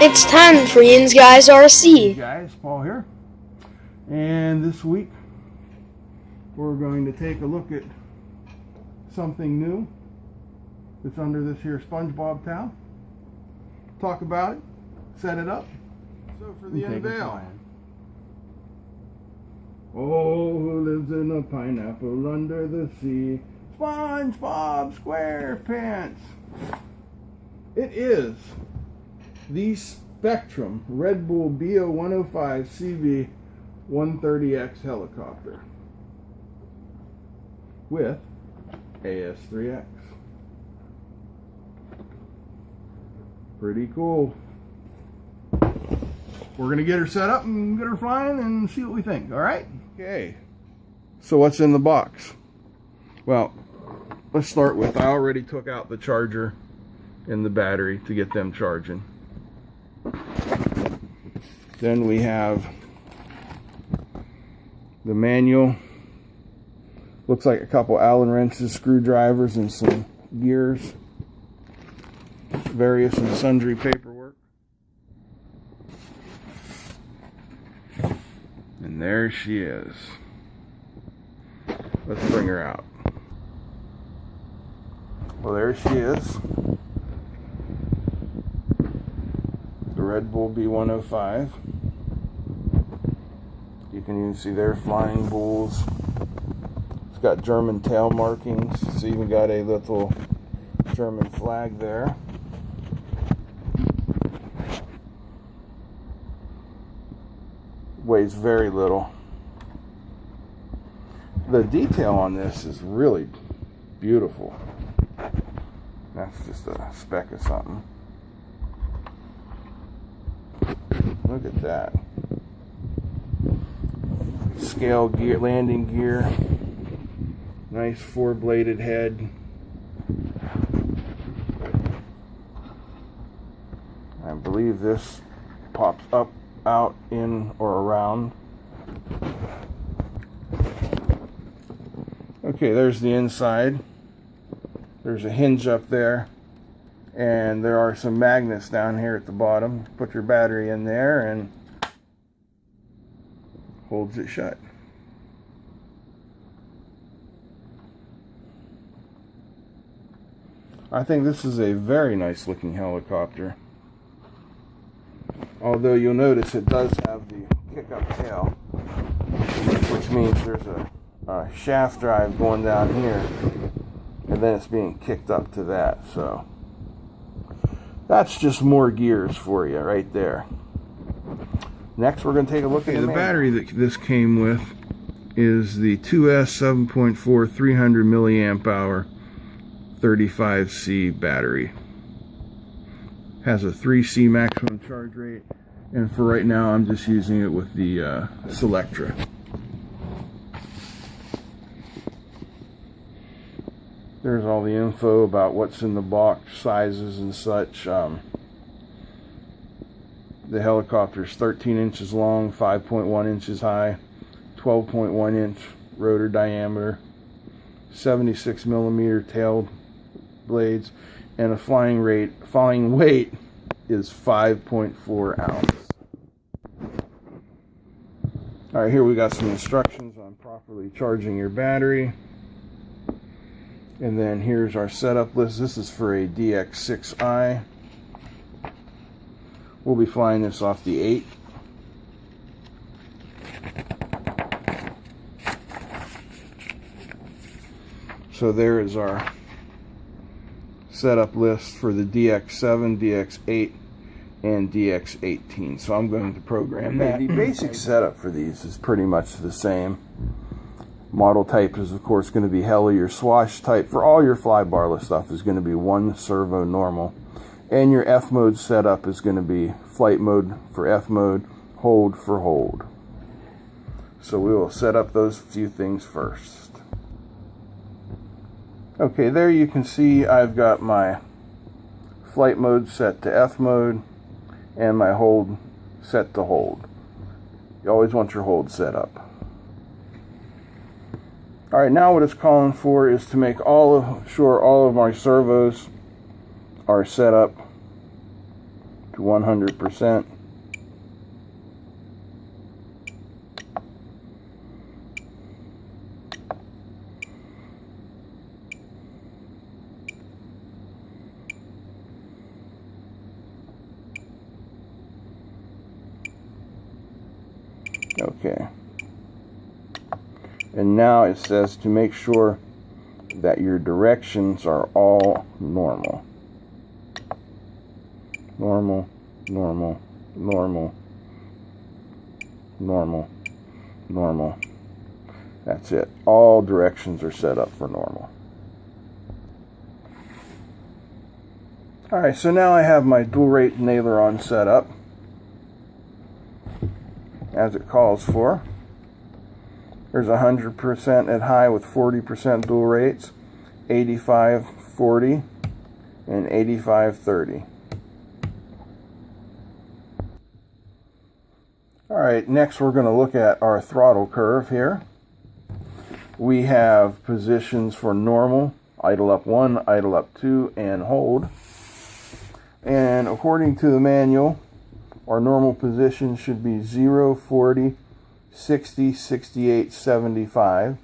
It's time for Yinz Guys RC. Hey guys, Paul here, and this week we're going to take a look at something new that's under this here SpongeBob towel. Talk about it, set it up. So for the unveil. Oh, who lives in a pineapple under the sea? SpongeBob SquarePants. It is the Spectrum Red Bull BO105 CV 130X helicopter with AS3X. Pretty cool. We're going to get her set up and get her flying and see what we think, alright? Okay, so what's in the box? Well, let's start with, I already took out the charger and the battery to get them charging. Then we have the manual. Looks like a couple Allen wrenches, screwdrivers, and some gears. Various and sundry paperwork. And there she is. Let's bring her out. Well, there she is. The Red Bull B105. You can even see their flying bulls. It's got German tail markings. It's even got a little German flag there. Weighs very little. The detail on this is really beautiful. That's just a speck of something. Look at that. Scale gear, landing gear. Nice four-bladed head. I believe this pops up, out, in, or around. Okay, there's the inside. There's a hinge up there. And there are some magnets down here at the bottom. Put your battery in there and holds it shut. I think this is a very nice looking helicopter. Although you'll notice it does have the kick-up tail, which means there's a shaft drive going down here, and then it's being kicked up to that. So that's just more gears for you right there. Next, we're going to take a look at the battery that this came with. Is the 2S 7.4 300 milliamp hour 35C battery. Has a 3C maximum charge rate, and for right now I'm just using it with the Selectra. There's all the info about what's in the box, sizes and such. The helicopter is 13 inches long, 5.1 inches high, 12.1 inch rotor diameter, 76 millimeter tail blades, and a flying weight is 5.4 ounces. Alright, here we got some instructions on properly charging your battery. And then here's our setup list. This is for a DX6i. We'll be flying this off the 8. So there is our setup list for the DX7, DX8, and DX18. So I'm going to program that. The basic setup for these is pretty much the same. Model type is of course going to be heli or swash type. For all your fly barless stuff is going to be one servo normal. And your F mode setup is going to be flight mode for F mode, hold for hold. So we will set up those few things first. Okay, there you can see I've got my flight mode set to F mode and my hold set to hold. You always want your hold set up. Alright, now what it's calling for is to make sure all of my servos are set up to 100%. Okay. And now it says to make sure that your directions are all normal. Normal, normal, normal, normal, normal. That's it. All directions are set up for normal. Alright, so now I have my dual rate aileron set up as it calls for. There's 100% at high with 40% dual rates, 85-40, and 85-30. Alright, next we're going to look at our throttle curve here. We have positions for normal, idle up 1, idle up 2, and hold. And according to the manual, our normal position should be 0, 40, 60, 68, 75.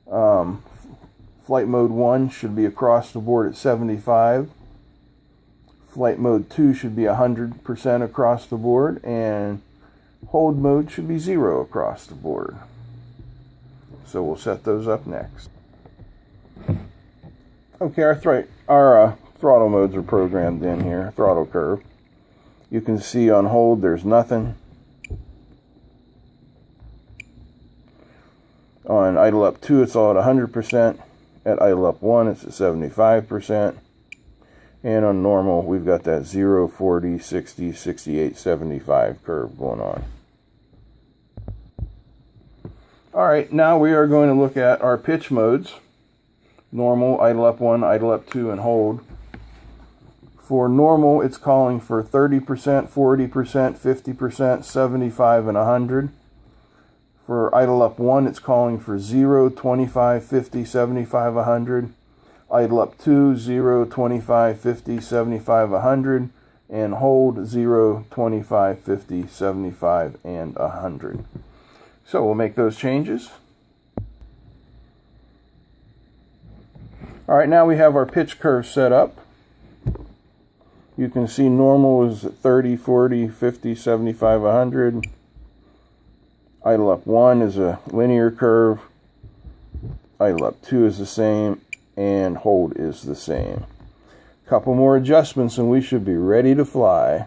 Flight mode 1 should be across the board at 75. Flight mode 2 should be 100% across the board, and hold mode should be 0 across the board. So we'll set those up next. Okay, our throttle modes are programmed in here, throttle curve. You can see on hold there's nothing. On idle up 2 it's all at 100%. At idle up 1 it's at 75%. And on normal we've got that 0, 40, 60, 68, 75 curve going on. Alright, now we are going to look at our pitch modes. Normal, idle up 1, idle up 2, and hold. For normal, it's calling for 30%, 40%, 50%, 75, and 100. For idle up 1, it's calling for 0, 25, 50, 75, 100. Idle up 2, 0, 25, 50, 75, 100. And hold 0, 25, 50, 75, and 100. So we'll make those changes. Alright, now we have our pitch curve set up. You can see normal is at 30, 40, 50, 75, 100. Idle up 1 is a linear curve. Idle up 2 is the same. And hold is the same. Couple more adjustments and we should be ready to fly.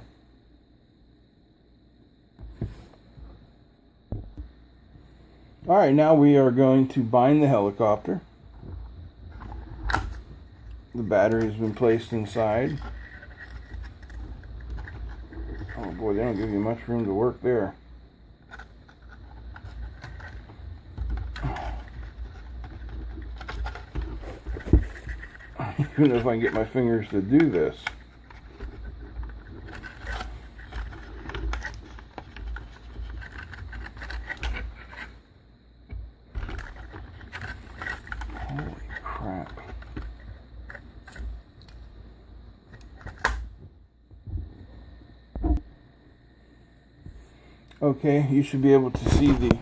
Alright, now we are going to bind the helicopter. The battery has been placed inside. Oh boy, they don't give you much room to work there. I don't know if I can get my fingers to do this. Holy crap. Okay, you should be able to see the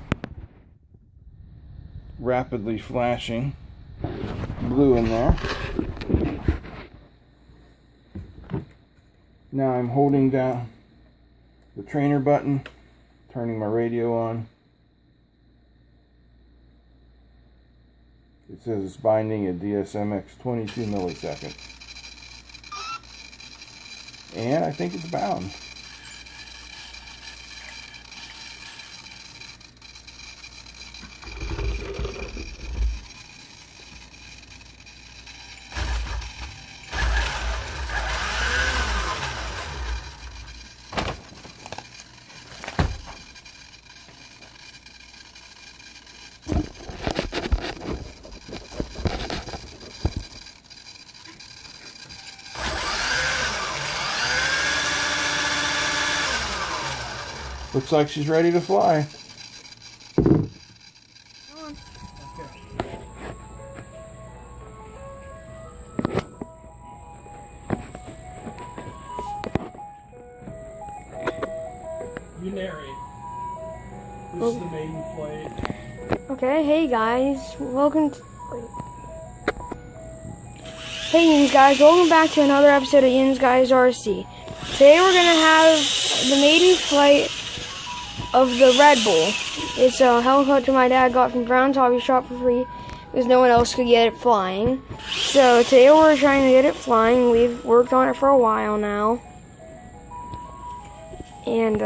rapidly flashing blue in there. Now I'm holding down the trainer button, turning my radio on. It says it's binding at DSMX 22 milliseconds. And I think it's bound. Looks like she's ready to fly. You narrate. This is the maiden flight. Okay, hey guys, welcome to... Wait. Hey Yinz Guys, welcome back to another episode of Yinz Guys RC. Today we're going to have the maiden flight of the Red Bull. It's a helicopter my dad got from Brown's Hobby Shop for free because no one else could get it flying. So today we're trying to get it flying. We've worked on it for a while now. And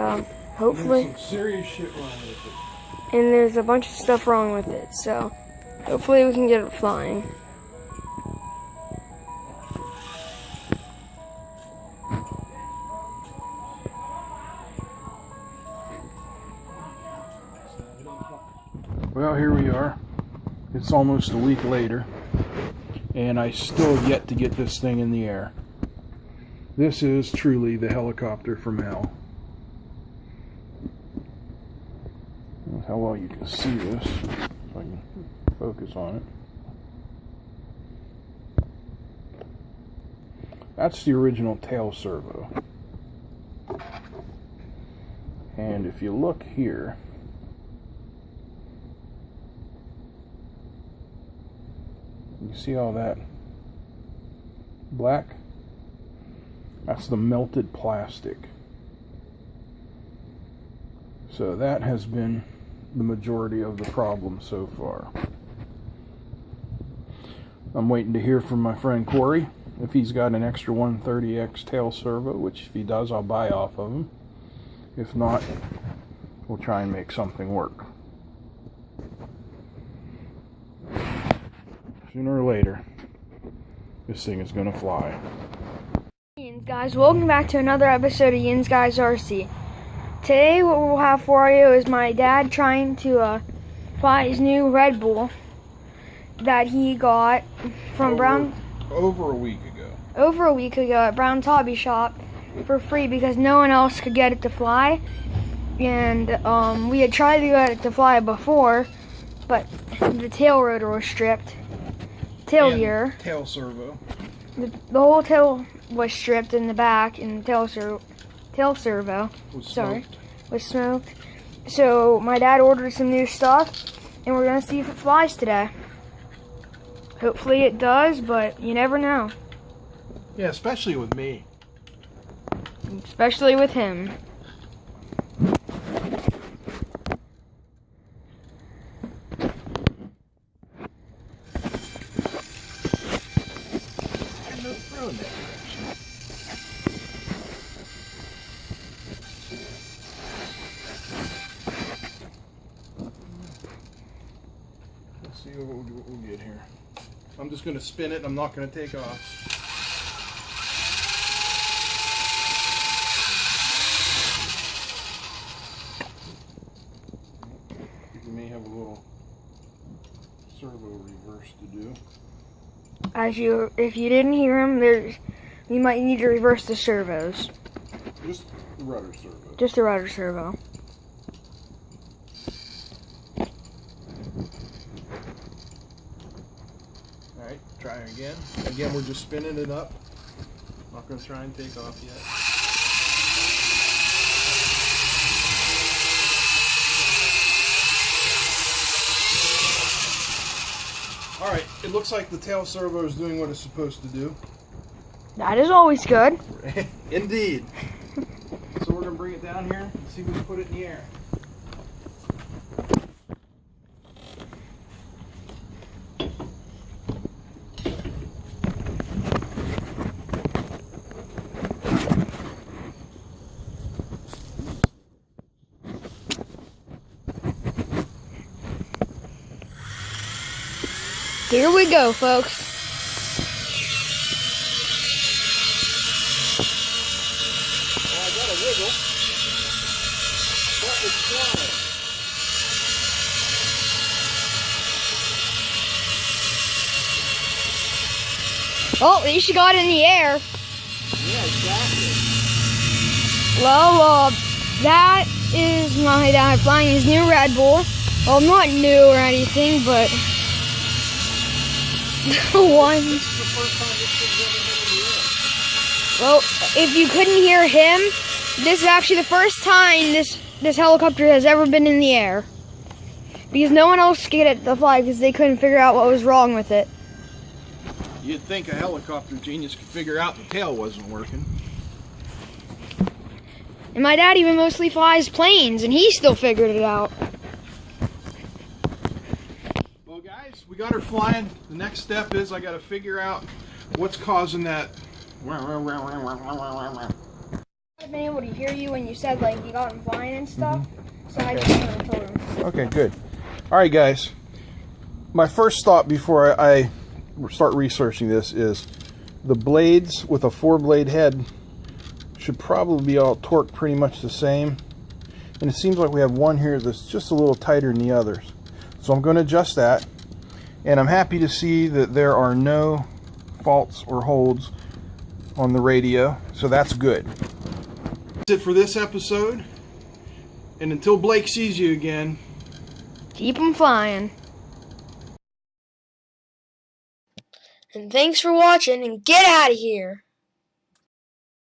hopefully... There's some serious shit wrong with it. And there's a bunch of stuff wrong with it, so hopefully we can get it flying. Well, here we are. It's almost a week later, and I still have yet to get this thing in the air. This is truly the helicopter from hell. That's how well you can see this, so I can focus on it. That's the original tail servo. And if you look here, you see all that black? That's the melted plastic. So that has been the majority of the problem so far. I'm waiting to hear from my friend Corey if he's got an extra 130X tail servo, which if he does, I'll buy off of him. If not, we'll try and make something work. Sooner or later, this thing is gonna fly. Hey Yinz Guys, welcome back to another episode of Yinz Guys RC. Today what we'll have for you is my dad trying to fly his new Red Bull that he got from Over a week ago at Brown's Hobby Shop for free because no one else could get it to fly. And we had tried to get it to fly before, but the tail rotor was stripped. Tail gear. Tail servo. The whole tail was stripped in the back, and the tail servo was smoked. So my dad ordered some new stuff, and we're gonna see if it flies today. Hopefully it does, but you never know. Yeah, especially with me. Especially with him. Let's see what we'll get here. I'm just going to spin it. I'm not going to take off. You may have a little servo reverse to do. If you didn't hear him, you might need to reverse the servos. Just the rudder servo. Just the rudder servo. Alright, try again. Again, we're just spinning it up. Not going to try and take off yet. Alright, it looks like the tail servo is doing what it's supposed to do. That is always good. Indeed. So we're going to bring it down here and see if we can put it in the air. Here we go, folks. Well, I got a wiggle. That was flying. Oh, at least you got it in the air. Yeah, exactly. Well, that is my dad flying his new Red Bull. Well, not new or anything, but the one. Well, if you couldn't hear him, this is actually the first time this helicopter has ever been in the air. Because no one else could get it to fly because they couldn't figure out what was wrong with it. You'd think a helicopter genius could figure out the tail wasn't working. And my dad even mostly flies planes, and he still figured it out. Well, guys, we got her flying. The next step is I got to figure out what's causing that. I've been able to hear you when you said like you got him flying and stuff, so I just told him. Okay, good. All right, guys. My first thought before I start researching this is the blades with a 4-blade head should probably be all torqued pretty much the same, and it seems like we have one here that's just a little tighter than the others, so I'm going to adjust that. And I'm happy to see that there are no faults or holds on the radio, so that's good. That's it for this episode, and until Blake sees you again, Keep them flying. And thanks for watching, and get out of here.